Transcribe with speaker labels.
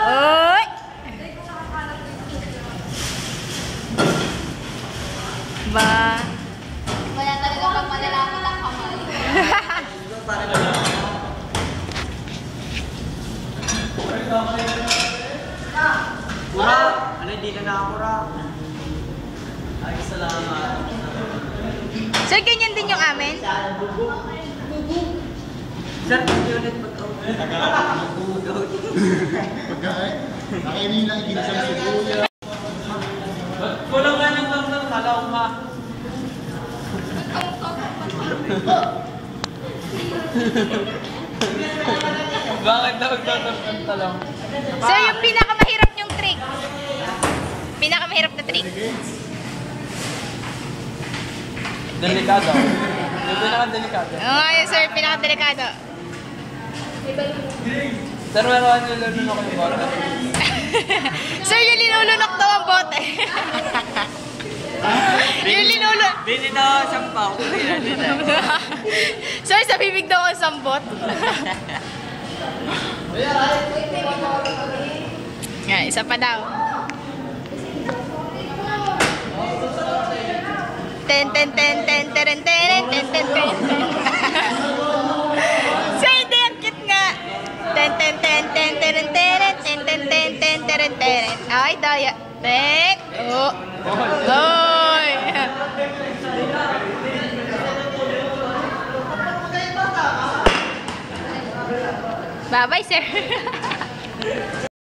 Speaker 1: Oy! Ba?
Speaker 2: Kaya talaga pag malalaman ang kamay.
Speaker 3: Pura! Ano, hindi na nakakura. Ay, salamat.
Speaker 1: Sir, ganyan din yung amin?
Speaker 3: Sir, ulit mag-out.
Speaker 4: Pagkain. Nakainin lang iginsang siguro.
Speaker 3: Kulang nga ng lang, kala ko ma. Bakit daw ng talong?
Speaker 1: Sir, yung pinakamahirap yung trick. Pinakamahirap na trick.
Speaker 3: Delikado. Yung pinaka-delikado.
Speaker 1: Oo, yun sir, pinakadelikado.
Speaker 3: Sir, meron nilulunok ko yung bote.
Speaker 1: Sir, yung linulunok daw ang bote. Yung linulunok.
Speaker 3: Bili daw sampaw.
Speaker 1: Sir, sa bibig daw ang sambot. Yan, isa pa daw. Ten ten ten ten ten ten ten ten ten ten. Sir, hindi ang cute nga. Ten ten ten ten ten ten ten ten ten ten ten ten. Ay, daya. Tek. Oh. Hoy. Bye-bye, sir.